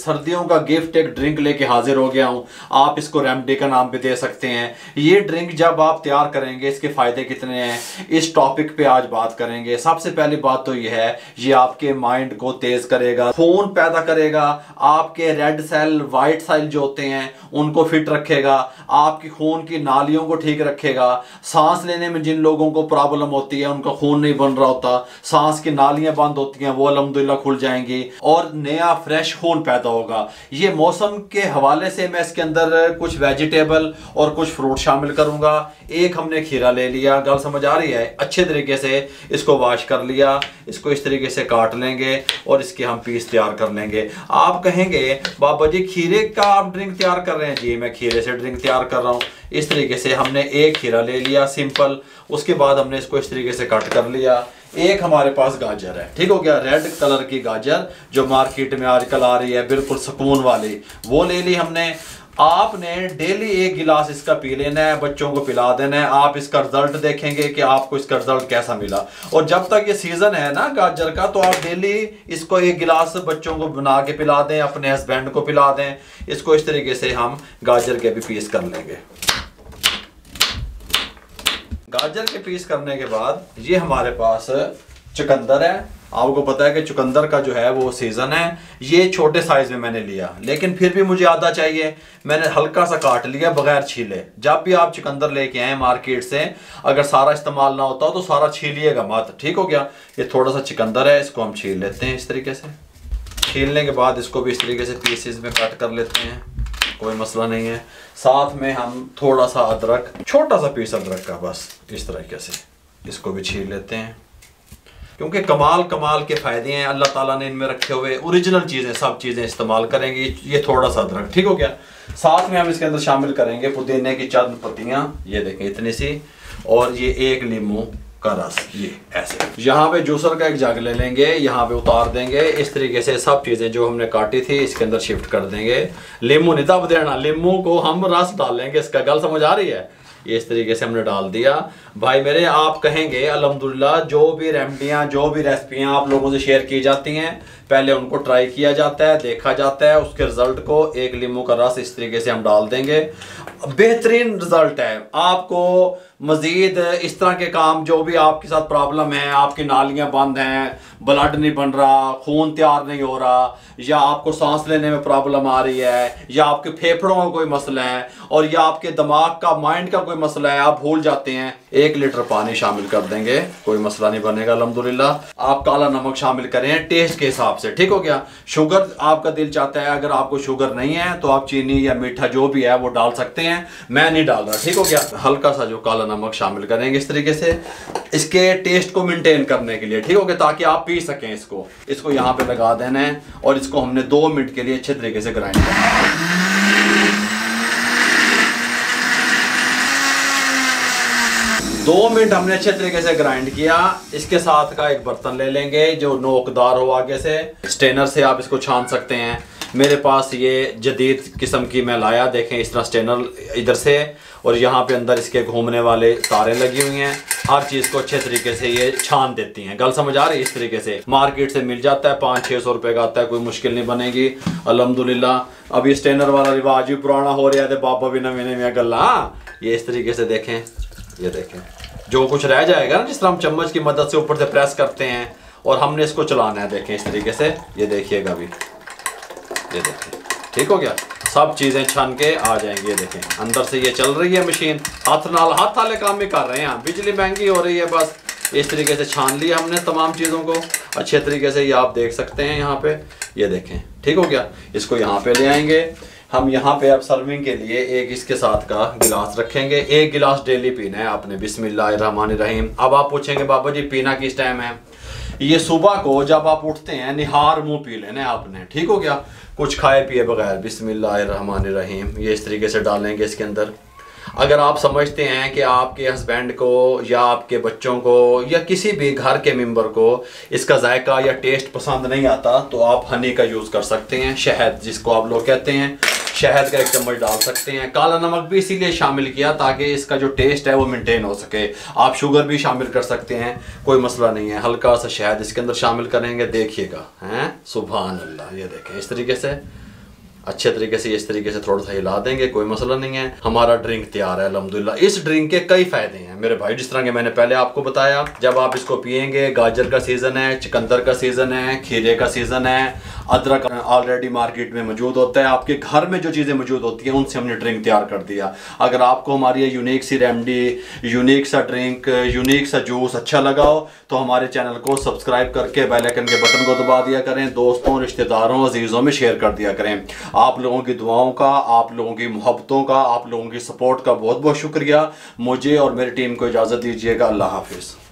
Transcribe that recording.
सर्दियों का गिफ्ट एक ड्रिंक लेके हाजिर हो गया हूँ। आप इसको रेमेडी का नाम भी दे सकते हैं। ये ड्रिंक जब आप तैयार करेंगे इसके फ़ायदे कितने हैं, इस टॉपिक पे आज बात करेंगे। सबसे पहली बात तो ये है, ये आपके माइंड को तेज़ करेगा, खून पैदा करेगा, आपके रेड सेल वाइट सेल जो होते हैं उनको फिट रखेगा, आपकी खून की नालियों को ठीक रखेगा। सांस लेने में जिन लोगों को प्रॉब्लम होती है, उनका खून नहीं बन रहा होता, सांस की नालियां बंद होती हैं, वो अल्हम्दुलिल्लाह खुल जाएंगी और नया फ्रेश खून पैदा होगा। ये मौसम के हवाले से मैं इसके अंदर कुछ वेजिटेबल और कुछ फ्रूट शामिल करूंगा। एक हमने खीरा ले लिया, गल समझ आ रही है, अच्छे तरीके से इसको वॉश कर लिया, इसको इस तरीके से काट लेंगे और इसके हम पीस तैयार कर लेंगे। आप कहेंगे बाबा जी खीरे का आप ड्रिंक तैयार कर रहे हैं? जी मैं खीरे से ड्रिंक तैयार कर रहा हूँ। इस तरीके से हमने एक खीरा ले लिया सिंपल, उसके बाद हमने इसको इस तरीके से कट कर लिया। एक हमारे पास गाजर है, ठीक हो गया, रेड कलर की गाजर जो मार्केट में आजकल आ रही है बिल्कुल सुकून वाली, वो ले ली हमने। आपने डेली एक गिलास इसका पी लेना है, बच्चों को पिला देना है। आप इसका रिजल्ट देखेंगे कि आपको इसका रिजल्ट कैसा मिला। और जब तक ये सीजन है ना गाजर का, तो आप डेली इसको एक गिलास बच्चों को बना के पिला दें, अपने हस्बैंड को पिला दें। इसको इस तरीके से हम गाजर के भी पीस कर लेंगे। गाजर के पीस करने के बाद ये हमारे पास चुकंदर है। आपको पता है कि चुकंदर का जो है वो सीजन है। ये छोटे साइज में मैंने लिया, लेकिन फिर भी मुझे आधा चाहिए, मैंने हल्का सा काट लिया बगैर छीले। जब भी आप चुकंदर लेके आए मार्केट से, अगर सारा इस्तेमाल ना होता तो सारा छीलिएगा मत, ठीक हो गया। ये थोड़ा सा चुकंदर है, इसको हम छील लेते हैं इस तरीके से। छीलने के बाद इसको भी इस तरीके से पीसेस में कट कर लेते हैं, कोई मसला नहीं है। साथ में हम थोड़ा सा अदरक, छोटा सा पीस अदरक का, बस इस तरीके से इसको भी छील लेते हैं, क्योंकि कमाल कमाल के फ़ायदे हैं अल्लाह ताला ने इनमें रखे हुए। ओरिजिनल चीज़ें, सब चीज़ें इस्तेमाल करेंगे। ये थोड़ा सा अदरक, ठीक हो गया। साथ में हम इसके अंदर शामिल करेंगे पुदीने की चंद पत्तियाँ, ये देखें इतनी सी, और ये एक नींबू का रस, ये ऐसे। यहाँ पे जूसर का एक जग ले लेंगे, यहाँ पे उतार देंगे इस तरीके से। सब चीज़ें जो हमने काटी थी इसके अंदर शिफ्ट कर देंगे। नींबू नहीं दब देना, नींबू को हम रस डालेंगे इसका, गल समझ आ रही है। ये इस तरीके से हमने डाल दिया। भाई मेरे, आप कहेंगे अल्हम्दुलिल्लाह जो भी रेमडियाँ, जो भी रेसिपियाँ आप लोगों से शेयर की जाती हैं, पहले उनको ट्राई किया जाता है, देखा जाता है, उसके रिजल्ट को एक नींबू का रस इस तरीके से हम डाल देंगे। बेहतरीन रिजल्ट है। आपको मज़ीद इस तरह के काम, जो भी आपके साथ प्रॉब्लम है, आपकी नालियाँ बंद हैं, ब्लड नहीं बन रहा, खून तैयार नहीं हो रहा, या आपको सांस लेने में प्रॉब्लम आ रही है, या आपके फेफड़ों का कोई मसला है, और या आपके दिमाग का, माइंड का कोई मसला है, आप भूल जाते हैं, 1 लीटर पानी शामिल कर देंगे, कोई मसला नहीं बनेगा अल्हम्दुलिल्लाह। आप काला नमक शामिल करें टेस्ट के हिसाब से, ठीक हो गया। शुगर आपका दिल चाहता है, अगर आपको शुगर नहीं है तो आप चीनी या मीठा जो भी है वो डाल सकते हैं, मैं नहीं डाल रहा, ठीक हो गया। हल्का सा जो काला नमक शामिल करेंगे इस तरीके से, इसके टेस्ट को मेंटेन करने के लिए, ठीक हो गया, ताकि आप पी सकें इसको। इसको यहाँ पे लगा देना है और इसको हमने 2 मिनट के लिए अच्छे तरीके से ग्राइंड करना है। 2 मिनट हमने अच्छे तरीके से ग्राइंड किया। इसके साथ का एक बर्तन ले लेंगे जो नोकदार हो आगे से, स्टेनर से आप इसको छान सकते हैं। मेरे पास ये जदीद किस्म की मैं लाया, देखें इस तरह स्टेनर इधर से, और यहाँ पे अंदर इसके घूमने वाले तारें लगी हुई हैं। हर चीज़ को अच्छे तरीके से ये छान देती हैं, गल समझ आ रही है। इस तरीके से मार्केट से मिल जाता है, 500-600 रुपये का आता है, कोई मुश्किल नहीं बनेगी अल्हम्दुलिल्लाह। अब ये स्टेनर वाला रिवाज भी पुराना हो रहा है, बाबा भी नवे नवे गल्ला। ये इस तरीके से देखें, ये देखें जो कुछ रह जाएगा ना, जिस तरह हम चम्मच की मदद से ऊपर से प्रेस करते हैं और हमने इसको चलाना है, देखें इस तरीके से, ये देखिएगा अभी, ये देखें, ठीक हो गया। सब चीज़ें छन के आ जाएंगी, ये देखें अंदर से ये चल रही है मशीन, हाथ वाले काम भी कर रहे हैं। बिजली महंगी हो रही है, बस इस तरीके से छान लिया हमने तमाम चीज़ों को अच्छे तरीके से। ये आप देख सकते हैं यहाँ पे, ये देखें, ठीक हो गया। इसको यहाँ पे ले आएंगे हम। यहाँ पे अब सर्विंग के लिए एक इसके साथ का गिलास रखेंगे। 1 गिलास डेली पीना है आपने, बिस्मिल्लाहिर्रहमानिर्रहीम। अब आप पूछेंगे बाबा जी पीना किस टाइम है? ये सुबह को जब आप उठते हैं, निहार मुंह पी लेना है आपने, ठीक हो गया, कुछ खाए पिए बगैर। बिस्मिल्लाहिर्रहमानिर्रहीम, ये इस तरीके से डालेंगे इसके अंदर। अगर आप समझते हैं कि आपके हस्बैंड को या आपके बच्चों को या किसी भी घर के मेंबर को इसका जायका या टेस्ट पसंद नहीं आता, तो आप हनी का यूज़ कर सकते हैं, शहद जिसको आप लोग कहते हैं, शहद का 1 चम्मच डाल सकते हैं। काला नमक भी इसीलिए शामिल किया ताकि इसका जो टेस्ट है वो मेंटेन हो सके। आप शुगर भी शामिल कर सकते हैं, कोई मसला नहीं है। हल्का सा शहद इसके अंदर शामिल करेंगे, देखिएगा हैं, सुभान अल्लाह। ये देखें इस तरीके से अच्छे तरीके से इस तरीके से थोड़ा सा हिला देंगे, कोई मसला नहीं है। हमारा ड्रिंक तैयार है अल्हम्दुलिल्लाह। इस ड्रिंक के कई फायदे हैं मेरे भाई, जिस तरह के मैंने पहले आपको बताया। जब आप इसको पियेंगे, गाजर का सीजन है, चुकंदर का सीजन है, खीरे का सीजन है, अदरक ऑलरेडी मार्केट में मौजूद होता है, आपके घर में जो चीज़ें मौजूद होती हैं उनसे हमने ड्रिंक तैयार कर दिया। अगर आपको हमारी ये यूनिक सी रेमडी, यूनिक सा ड्रिंक, यूनिक सा जूस अच्छा लगा हो तो हमारे चैनल को सब्सक्राइब करके बेल आइकन के बटन को दबा दिया करें, दोस्तों, रिश्तेदारों, अजीज़ों में शेयर कर दिया करें। आप लोगों की दुआओं का, आप लोगों की मोहब्बतों का, आप लोगों की सपोर्ट का बहुत बहुत शुक्रिया। मुझे और मेरी टीम को इजाज़त दीजिएगा। अल्लाह हाफिज़।